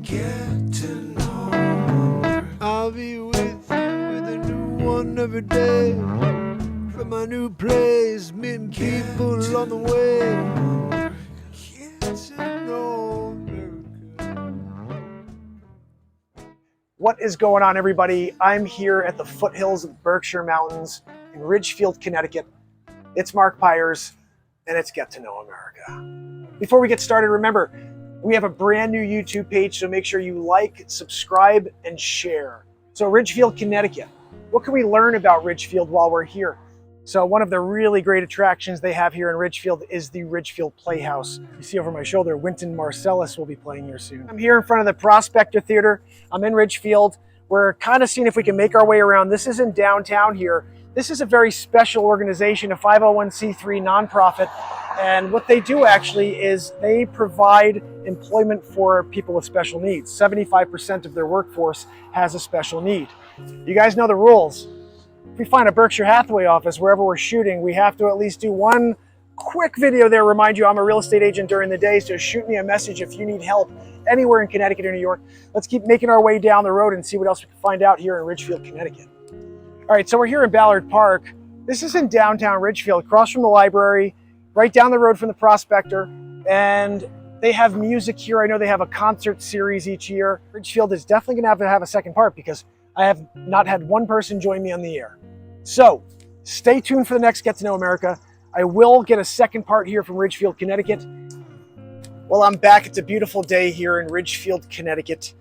Get to know. I'll be with you with a new one every day. From my new place, meeting people on the way. Get to know America. What is going on, everybody? I'm here at the foothills of the Berkshire Mountains in Ridgefield, Connecticut. It's Mark Pyers, and it's Get to Know America. Before we get started, remember, we have a brand new YouTube page, so make sure you like, subscribe, and share. So Ridgefield, Connecticut. What can we learn about Ridgefield while we're here? So one of the really great attractions they have here in Ridgefield is the Ridgefield Playhouse. You see over my shoulder, Wynton Marsalis will be playing here soon. I'm here in front of the Prospector Theater. I'm in Ridgefield. We're kind of seeing if we can make our way around. This is in downtown here. This is a very special organization, a 501c3 nonprofit. And what they do actually is they provide employment for people with special needs. 75% of their workforce has a special need. You guys know the rules. If we find a Berkshire Hathaway office wherever we're shooting, we have to at least do one quick video there. Remind you, I'm a real estate agent during the day, so shoot me a message if you need help anywhere in Connecticut or New York. Let's keep making our way down the road and see what else we can find out here in Ridgefield, Connecticut. All right, so we're here in Ballard Park. This is in downtown Ridgefield, across from the library, right down the road from the Prospector. And they have music here. I know they have a concert series each year. Ridgefield is definitely gonna have to have a second part because I have not had one person join me on the air. So stay tuned for the next Get to Know America. I will get a second part here from Ridgefield, Connecticut. Well, I'm back. It's a beautiful day here in Ridgefield, Connecticut.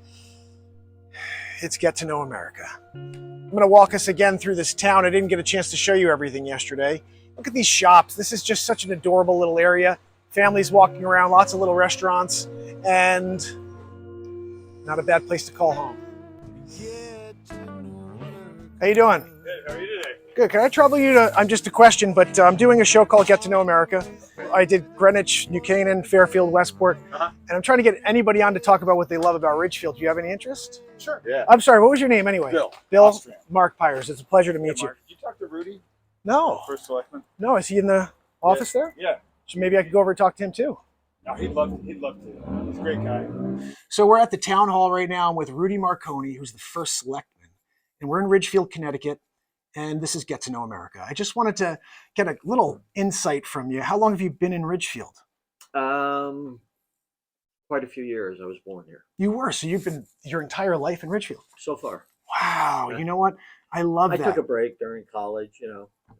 It's Get to Know America. I'm going to walk us again through this town. I didn't get a chance to show you everything yesterday. Look at these shops. This is just such an adorable little area. Families walking around, lots of little restaurants, and not a bad place to call home. How you doing? Good. How are you today? Good. Can I trouble you to, I'm just a question, but I'm doing a show called Get to Know America. I did Greenwich, New Canaan, Fairfield, Westport, and I'm trying to get anybody on to talk about what they love about Ridgefield. Do you have any interest? Sure. Yeah. I'm sorry, what was your name anyway? Bill. Bill? Austrian. Mark Pyers. It's a pleasure to meet Mark, did you talk to Rudy? you. No. First selectman? No, is he in the office there? Yeah. So maybe I could go over and talk to him too. No, he'd love to. He's a great guy. So we're at the town hall right now. I'm with Rudy Marconi, who's the first selectman, and we're in Ridgefield, Connecticut. And this is Get to Know America. I just wanted to get a little insight from you. How long have you been in Ridgefield? Quite a few years. I was born here. You were, so you've been your entire life in Ridgefield. So far. Wow, Yeah. You know what? I love I that. took a break during college,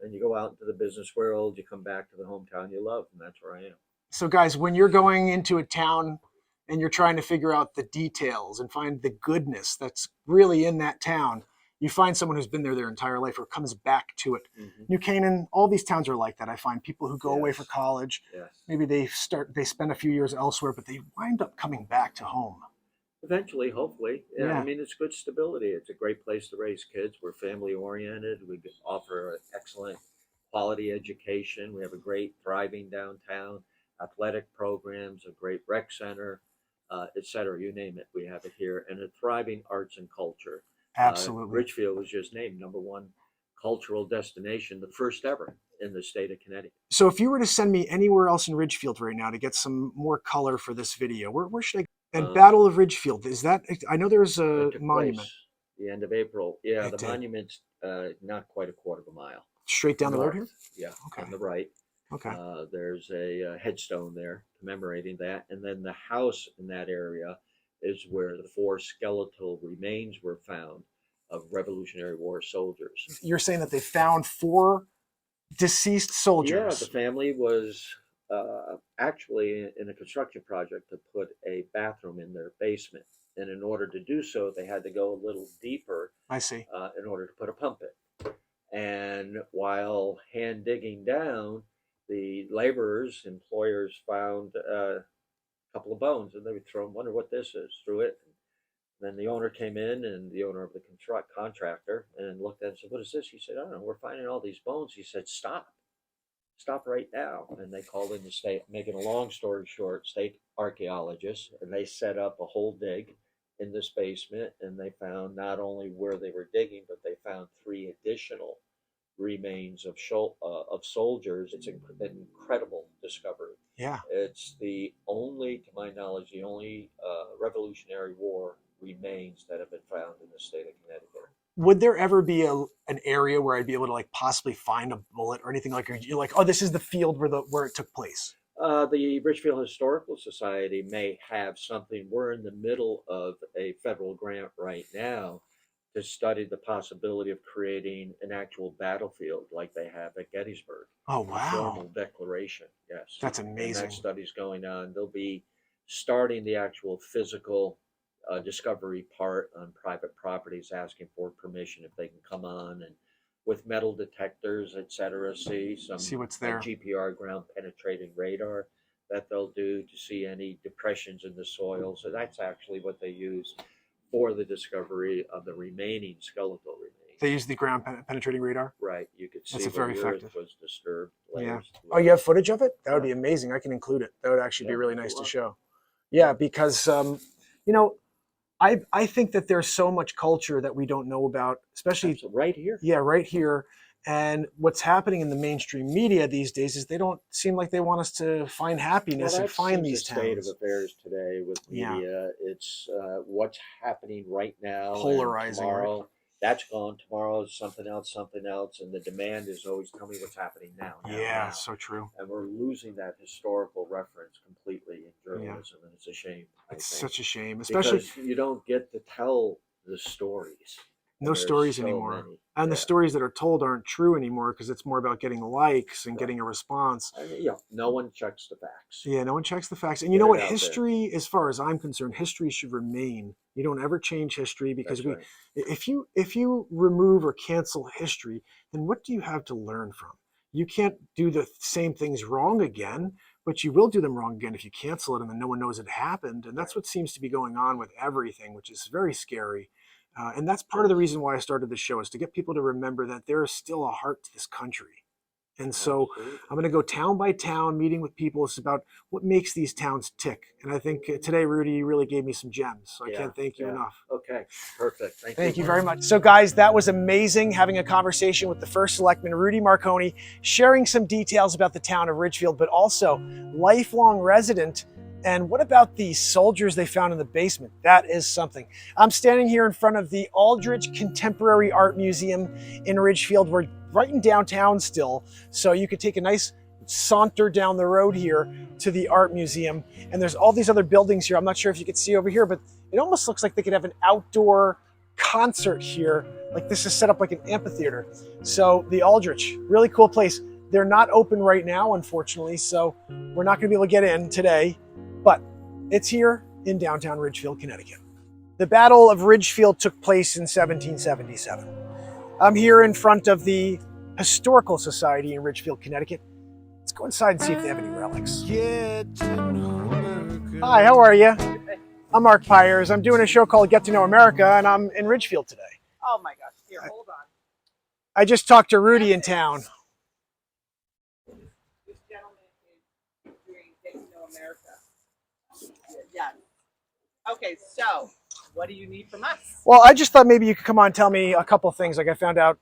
and you go out into the business world, you come back to the hometown you love, and that's where I am. So guys, when you're going into a town and you're trying to figure out the details and find the goodness that's really in that town, you find someone who's been there their entire life or comes back to it. Mm-hmm. New Canaan, all these towns are like that. I find people who go away for college, Yes. maybe they spend a few years elsewhere, but they wind up coming back to home. Eventually, hopefully. Yeah. I mean, it's good stability. It's a great place to raise kids. We're family oriented. We offer an excellent quality education. We have a great thriving downtown, athletic programs, a great rec center, et cetera. You name it, we have it here, and a thriving arts and culture. Absolutely. Ridgefield was just named #1 cultural destination, the first ever in the state of Connecticut. So if you were to send me anywhere else in Ridgefield right now to get some more color for this video, where should I go? And Battle of Ridgefield, is that, I know there's a It took monument. place the end of April. Yeah, It the did. monument's not quite a quarter of a mile. Straight down the road here? North. Yeah, Okay. on the right. Okay. There's a headstone there commemorating that. And then the house in that area is where the 4 skeletal remains were found of Revolutionary War soldiers. You're saying that they found 4 deceased soldiers? Yeah, the family was actually in a construction project to put a bathroom in their basement. And in order to do so, they had to go a little deeper I see. in order to put a pump in. And while hand digging down, the laborers, employers found a couple of bones, and they would throw them, wonder what this is, threw it. Then the owner came in, and the owner of the contractor, and looked at it and said, "What is this?" He said, "I don't know. We're finding all these bones." He said, "Stop right now." And they called in the state, making a long story short, state archaeologists, and they set up a whole dig in this basement, and they found not only where they were digging, but they found 3 additional remains of soldiers. It's an incredible discovery. Yeah. It's the only, to my knowledge, the only Revolutionary War remains that have been found in the state of Connecticut. Would there ever be an area where I'd be able to like possibly find a bullet or anything like? Or you're like, oh, this is the field where it took place. The Ridgefield Historical Society may have something. We're in the middle of a federal grant right now to study the possibility of creating an actual battlefield like they have at Gettysburg. Oh A wow, formal declaration, yes. that's And amazing. that study's going on. They'll be starting the actual physical discovery part on private properties, asking for permission if they can come on and with metal detectors, et cetera, see what's there. GPR, ground penetrating radar, that they'll do to see any depressions in the soil. So that's actually what they use for the discovery of the remaining skeletal remains. They use the ground penetrating radar. Right, you could see That's where very the effective. earth was disturbed. Yeah. Layers. Oh, you have footage of it? That would be amazing. I can include it. That would actually be Yeah, really I'd nice to love show. Yeah, because you know, I think that there's so much culture that we don't know about, especially So right here. yeah, right here. And what's happening in the mainstream media these days is they don't seem like they want us to find happiness and that find seems these the state towns. of affairs today with Yeah. media. It's what's happening right now. and Polarizing, right? Tomorrow, that's gone. Tomorrow is something else, and the demand is always tell me what's happening now. Yeah, now. so true. And we're losing that historical reference completely in journalism, and it's a shame. I It's think. such a shame, especially because you don't get to tell the stories. no And there's stories so anymore. many. And the Yeah. stories that are told aren't true anymore because it's more about getting likes and getting a response. I mean, no one checks the facts. Yeah, no one checks the facts. And you Get know it what? out there. History, as far as I'm concerned, history should remain. You don't ever change history because That's right. if you remove or cancel history, then what do you have to learn from? You can't do the same things wrong again, but you will do them wrong again if you cancel it and then no one knows it happened. And that's what seems to be going on with everything, which is very scary. And that's part of the reason why I started the show, is to get people to remember that there is still a heart to this country. And so Absolutely. I'm going to go town by town, meeting with people. It's about what makes these towns tick. And I think today, Rudy, you really gave me some gems. So I Yeah, can't thank you yeah. enough. Okay, perfect. Thank you very much. So guys, that was amazing, having a conversation with the first selectman, Rudy Marconi, sharing some details about the town of Ridgefield, but also lifelong resident. And what about the soldiers they found in the basement? That is something. I'm standing here in front of the Aldrich Contemporary Art Museum in Ridgefield. We're right in downtown still, so you could take a nice saunter down the road here to the art museum. And there's all these other buildings here. I'm not sure if you could see over here, but it almost looks like they could have an outdoor concert here. Like this is set up like an amphitheater. So the Aldrich, really cool place. They're not open right now, unfortunately, so we're not gonna be able to get in today, but it's here in downtown Ridgefield, Connecticut. The Battle of Ridgefield took place in 1777. I'm here in front of the Historical Society in Ridgefield, Connecticut. Let's go inside and see if they have any relics. Get to know America. Hi, how are you? I'm Mark Pyers. I'm doing a show called Get to Know America, and I'm in Ridgefield today. Oh my gosh, here, hold on. I just talked to Rudy in town. This gentleman is doing Get to Know America. Yeah. Okay, so what do you need from us? Well, I just thought maybe you could come on and tell me a couple things. Like I found out,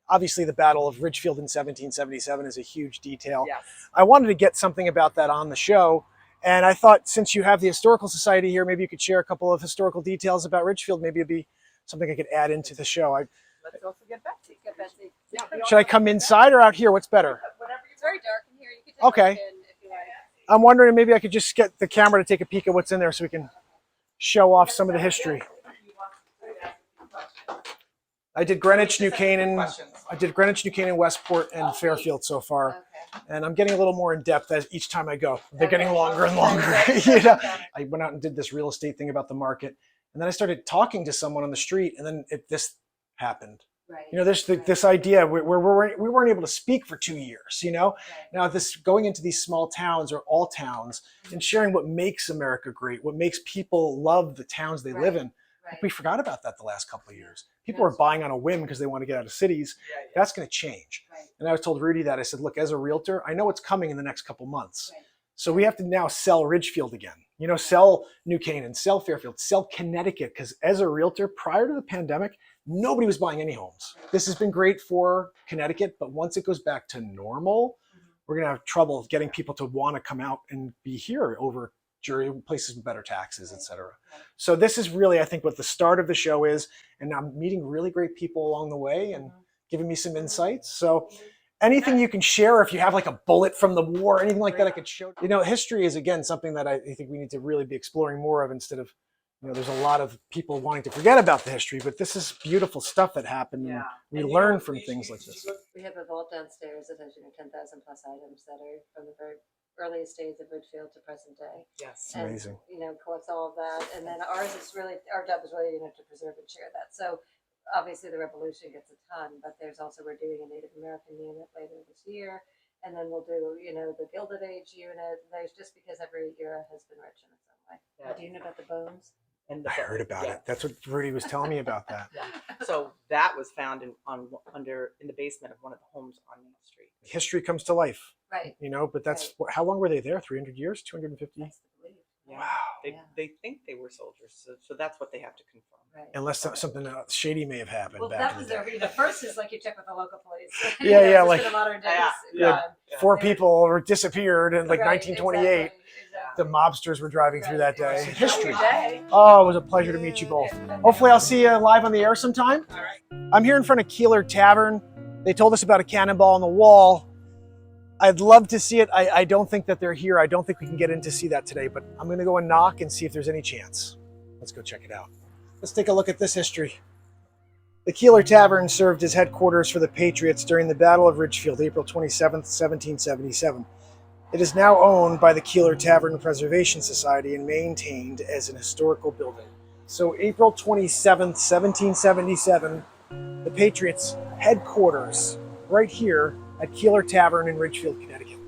obviously, the Battle of Ridgefield in 1777 is a huge detail. Yes. I wanted to get something about that on the show. And I thought since you have the Historical Society here, maybe you could share a couple of historical details about Ridgefield. Maybe it'd be something I could add into the show. Let's also get Betsy. Get Betsy. Yeah, Should I come inside or out here? What's better? Whatever you It's very dark in here. You could just Okay. look in if you like. I'm wondering maybe I could just get the camera to take a peek at what's in there so we can show off some of the history. I did Greenwich, New Canaan. I did Greenwich, New Canaan, Westport, and Fairfield so far. Okay. And I'm getting a little more in depth as each time I go. They're getting longer and longer. You know, I went out and did this real estate thing about the market, and then I started talking to someone on the street, and then this happened. Right. You know, there's this idea where we weren't able to speak for 2 years. You know, Right. now this going into these small towns or all towns and sharing what makes America great, what makes people love the towns they live in. Right. We forgot about that the last couple of years. People are buying on a whim because they want to get out of cities. That's going to change. Right. And I was told Rudy that. I said, look, as a realtor, I know what's coming in the next couple months. Right. So we have to now sell Ridgefield again. You know, sell New Canaan, sell Fairfield, sell Connecticut. Because as a realtor, prior to the pandemic, nobody was buying any homes. This has been great for Connecticut, but once it goes back to normal, we're going to have trouble getting people to want to come out and be here over during places with better taxes, etc. So this is really, I think, what the start of the show is. And I'm meeting really great people along the way and giving me some insights. So anything you can share, if you have like a bullet from the war, anything like that I could show. You know, history is, again, something that I think we need to really be exploring more of instead of, you know, there's a lot of people wanting to forget about the history, but this is beautiful stuff that happened. And we learn from things like this. We have a vault downstairs that has 10,000 plus items that are from the very earliest days of Ridgefield to present day. Yes. It's amazing. Collects all of that. And then our job is really, to preserve and share that. So obviously the Revolution gets a ton, but we're doing a Native American unit later this year. And then we'll do, the Gilded Age unit. There's just because every era has been rich in its own way. Yeah. Do you know about the bones? And I heard about it. That's what Rudy was telling me about that. So that was found in the basement of one of the homes on Main Street. History comes to life. Right. But that's how long were they there? 300 years? 250? That's the belief. Yeah. Wow. They think they were soldiers, so that's what they have to confirm. Right. Unless something shady may have happened. Well, back that in was the day. the first is like you check with the local police. Yeah, it's like- been a modern day. Yeah. Four people were disappeared in like Right, 1928. exactly. The mobsters were driving through that day. Right. History. Every day. Oh, it was a pleasure to meet you both. Hopefully I'll see you live on the air sometime. All right. I'm here in front of Keeler Tavern. They told us about a cannonball on the wall. I'd love to see it. I don't think that they're here. I don't think we can get in to see that today, but I'm going to go and knock and see if there's any chance. Let's go check it out. Let's take a look at this history. The Keeler Tavern served as headquarters for the Patriots during the Battle of Ridgefield, April 27th, 1777. It is now owned by the Keeler Tavern Preservation Society and maintained as an historical building. So April 27th, 1777, the Patriots' headquarters right here at Keeler Tavern in Ridgefield, Connecticut.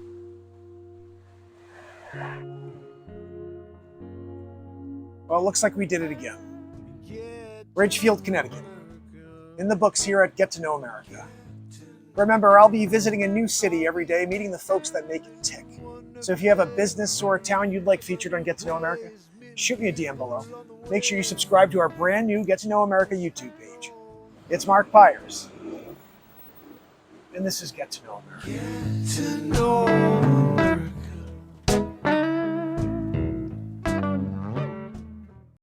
Well, it looks like we did it again. Ridgefield, Connecticut. In the books here at Get to Know America. Remember, I'll be visiting a new city every day, meeting the folks that make it tick. So if you have a business or a town you'd like featured on Get to Know America, shoot me a DM below. Make sure you subscribe to our brand new Get to Know America YouTube page. It's Mark Pyers. And this is Get to Know America. Get to know